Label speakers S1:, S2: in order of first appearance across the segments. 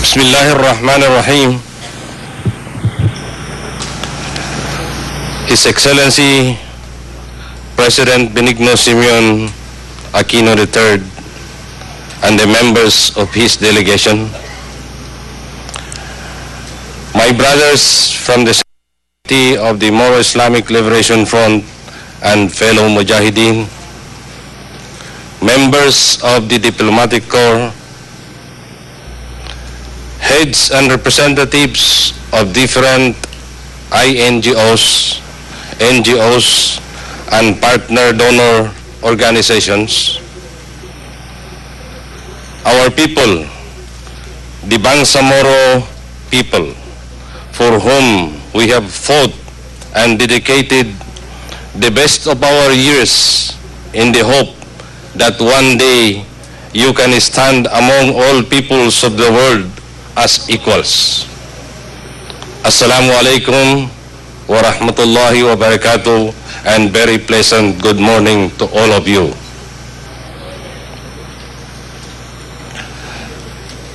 S1: Bismillahirrahmanirrahim. His Excellency President Benigno Simeon Aquino III and the members of his delegation, my brothers from the Secretary of the Moro Islamic Liberation Front and fellow Mujahideen, members of the Diplomatic Corps, heads and representatives of different INGOs, NGOs, and partner donor organizations, our people, the Bangsamoro people, for whom we have fought and dedicated the best of our years in the hope that one day you can stand among all peoples of the world as equals. Assalamu alaikum wa rahmatullahi wa barakatuh, and very pleasant good morning to all of you.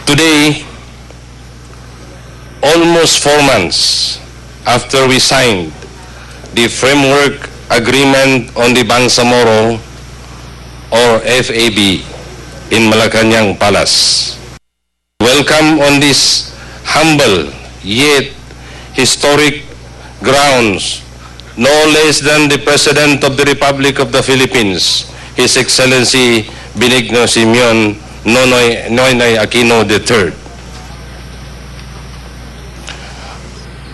S1: Today, almost 4 months after we signed the framework agreement on the Bangsamoro or FAB in Malacanang Palace, welcome on this humble yet historic grounds no less than the President of the Republic of the Philippines, His Excellency Benigno Simeon Noynoy Aquino III.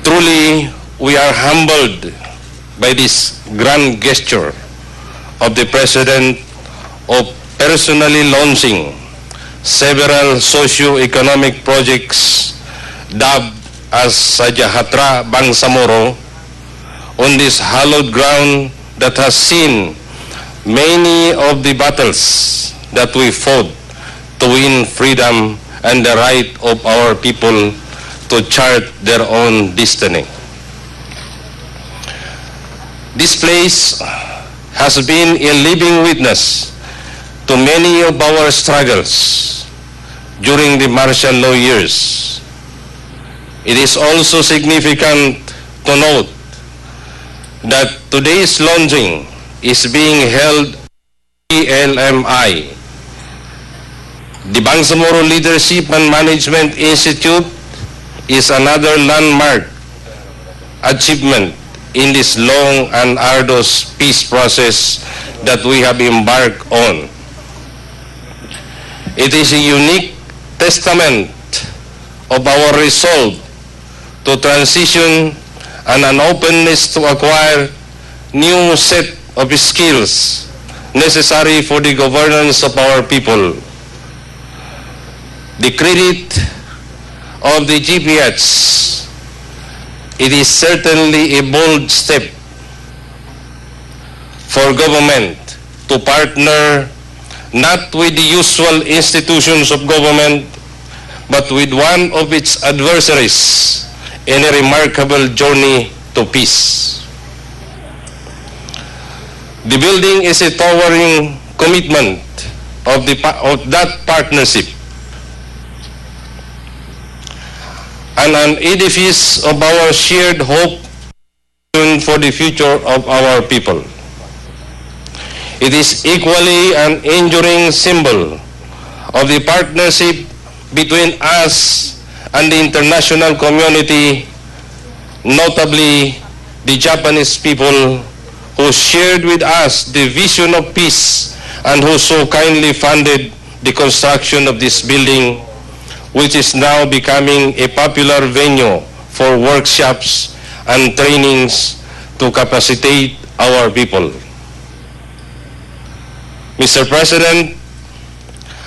S1: Truly, we are humbled by this grand gesture of the President of personally launching several socio-economic projects dubbed as Sajahatra Bangsamoro on this hallowed ground that has seen many of the battles that we fought to win freedom and the right of our people to chart their own destiny. This place has been a living witness to many of our struggles during the martial law years. It is also significant to note that today's launching is being held at PLMI. The Bangsamoro Leadership and Management Institute is another landmark achievement in this long and arduous peace process that we have embarked on. It is a unique testament of our resolve to transition and an openness to acquire new set of skills necessary for the governance of our people. The credit of the GPHs, it is certainly a bold step for government to partner not with the usual institutions of government, but with one of its adversaries in a remarkable journey to peace. The building is a towering commitment of that partnership and an edifice of our shared hope for the future of our people. It is equally an enduring symbol of the partnership between us and the international community, notably the Japanese people who shared with us the vision of peace and who so kindly funded the construction of this building, which is now becoming a popular venue for workshops and trainings to capacitate our people. Mr. President,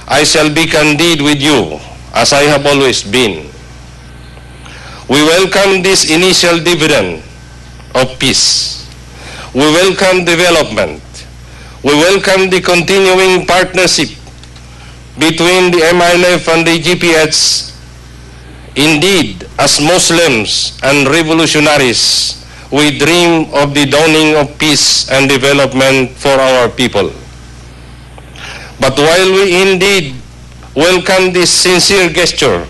S1: I shall be candid with you, as I have always been. We welcome this initial dividend of peace. We welcome development. We welcome the continuing partnership between the MILF and the GPHs. Indeed, as Muslims and revolutionaries, we dream of the dawning of peace and development for our people. But while we indeed welcome this sincere gesture,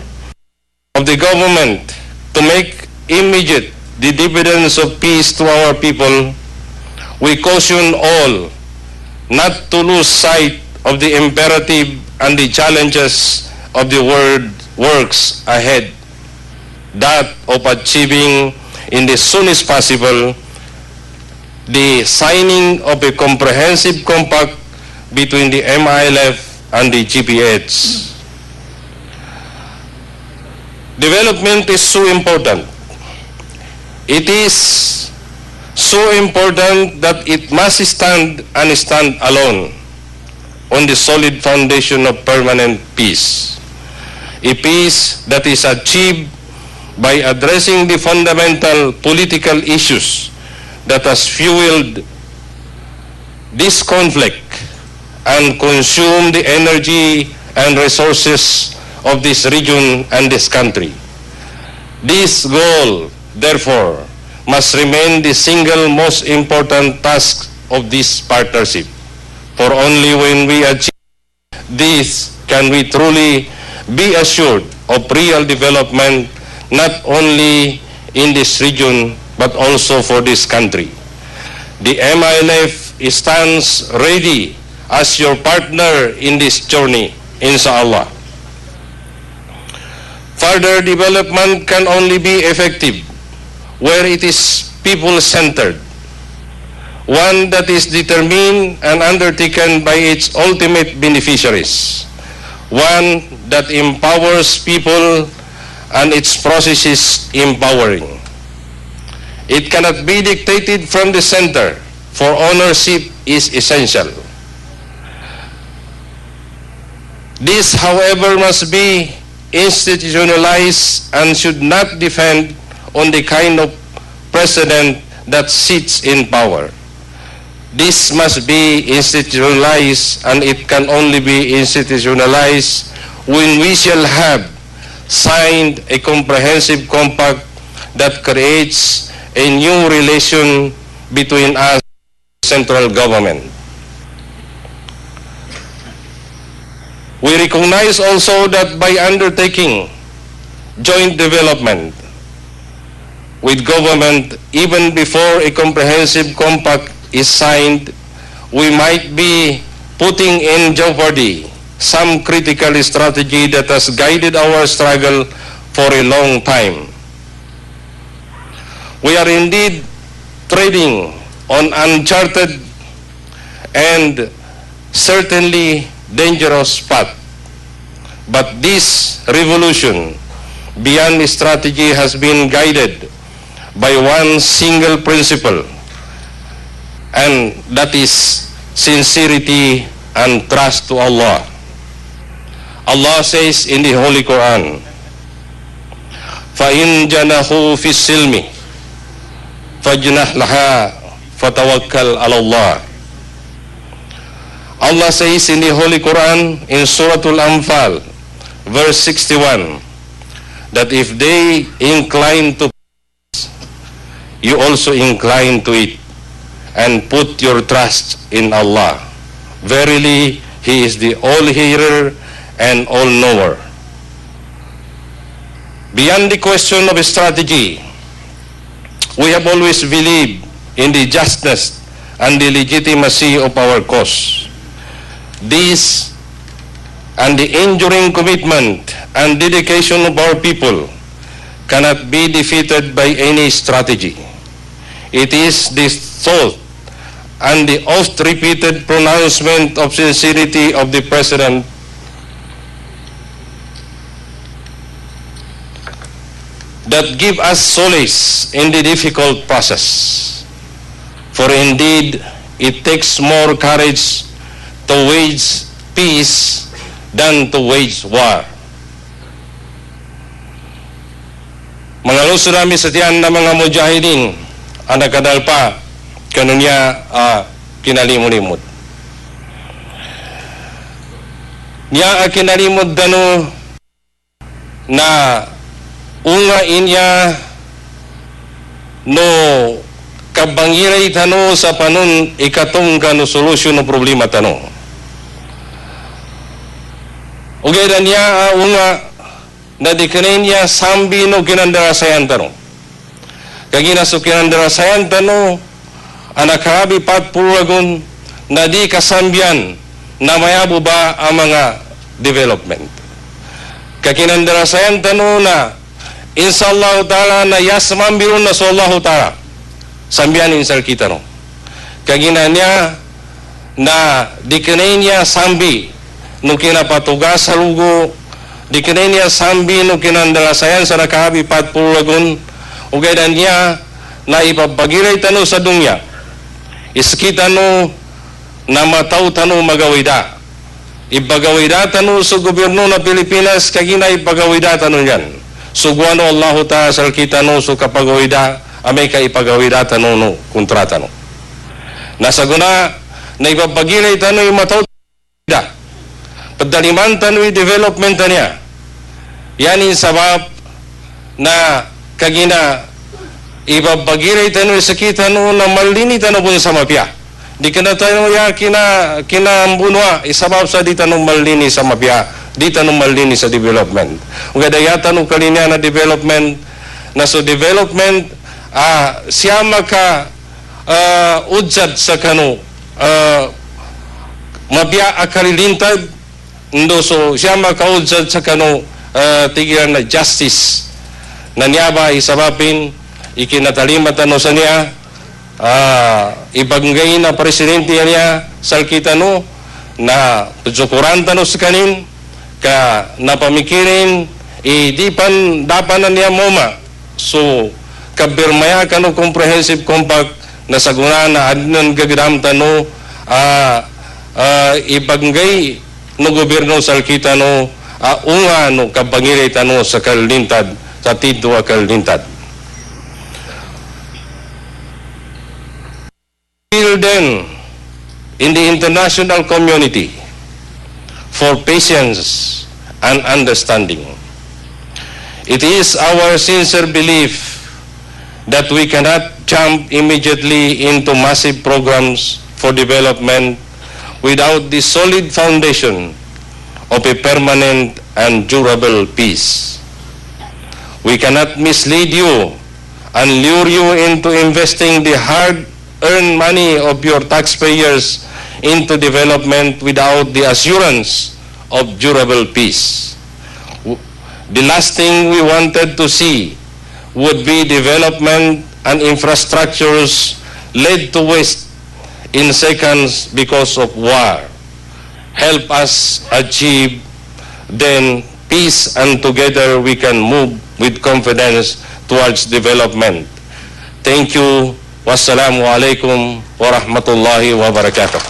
S1: of the government to make immediate the dividends of peace to our people, we caution all not to lose sight of the imperative and the challenges of the world works ahead, that of achieving in the soonest possible the signing of a comprehensive compact between the MILF and the GPH. Development is so important. It is so important that it must stand and stand alone on the solid foundation of permanent peace. A peace that is achieved by addressing the fundamental political issues that has fueled this conflict and consumed the energy and resources of this region and this country. This goal, therefore, must remain the single most important task of this partnership. For only when we achieve this can we truly be assured of real development, not only in this region but also for this country. The MILF stands ready as your partner in this journey, inshallah. Further development can only be effective where it is people-centered, one that is determined and undertaken by its ultimate beneficiaries, one that empowers people and its process is empowering. It cannot be dictated from the center, for ownership is essential. This, however, must be institutionalized and should not depend on the kind of president that sits in power. This must be institutionalized, and it can only be institutionalized when we shall have signed a comprehensive compact that creates a new relation between us and the central government. We recognize also that by undertaking joint development with government even before a comprehensive compact is signed, we might be putting in jeopardy some critical strategy that has guided our struggle for a long time. We are indeed treading on uncharted and certainly dangerous path. But this revolution beyond strategy has been guided by one single principle, and that is sincerity and trust to Allah. Allah says in the Holy Quran, فَإِن جَنَحُوا فِي السِّلْمِ فَجْنَحْ لَهَا فَتَوَكَّلْ عَلَى اللَّهِ. Allah says in the Holy Quran in Surah Al-Anfal, verse 61, that if they incline to peace, you also incline to it, and put your trust in Allah. Verily, He is the all-hearer and all-knower. Beyond the question of strategy, we have always believed in the justness and the legitimacy of our cause. This and the enduring commitment and dedication of our people cannot be defeated by any strategy. It is the thought and the oft-repeated pronouncement of sincerity of the President that give us solace in the difficult process. For indeed, it takes more courage to wage peace than to wage war. Mga luso namin sa tiyan na mga mujahidin ang nagkadalpa kanunya kinalimulimot. Niya kinalimod dano na unga inya no kabangiray tano sa panon ikatong kano solusyon no problema tano. Ugay niya unga na di kanenya sambi no kinandarasayan tano. Kagina so kinandarasayan tano, anakabi patpuragon na di kasambyan na mayabo ba ang mga development. Kakinandarasayan tano na insallahu ta'ala na yasmambirun na sallahu ta'ala. Sambiyan insal kita no. Kagina niya na di kanenya sambi no kinapatugas sa lugo, di kanenya sambi no kinandarasayan sa nakabi patpuragon, ugadan niya na ipapagiray tano sa dunya. Iskita no na mataw tano magawida. Ipagawida tano sa gobyerno na Pilipinas kagina ipagawida tano yan. Sugwano Allah ta'ala sa kita no so kapagawida amay ka ipagawida tano no kontrata no. Nasaguna na ipapagiray tano yung mataw da. Padaliman tano yung development niya. Yan yung sabab na kagina ipapagiray tano sa kita no na malini tano po sa mapya. Di ka na tayo ya kinambunwa isabab sa di tanong malini sa mapya, di tanong malini sa development. Ug daya tanong kalinya na development na so development siya maka udzad sa kanu mapya akalilintad ndo so siya maka udzad sa kanu tigilan na justice na niya ba isabapin ikinatalima tano sa niya ibanggay na presidente niya salkita no na tujukuran tano sa kanin ka napamikirin di pan dapan na niya moma so kabirmaya kano comprehensive compact na saguna na adnan gagram tano ibanggay no gobyerno salkita no unga no kabangiray tano sa kalintad sa tidwa kalintad. Then in the international community for patience and understanding. It is our sincere belief that we cannot jump immediately into massive programs for development without the solid foundation of a permanent and durable peace. We cannot mislead you and lure you into investing the hard-earned money of your taxpayers into development without the assurance of durable peace. The last thing we wanted to see would be development and infrastructures laid to waste in seconds because of war. Help us achieve then peace, and together we can move with confidence towards development. Thank you. Wassalamu alaikum warahmatullahi wabarakatuh.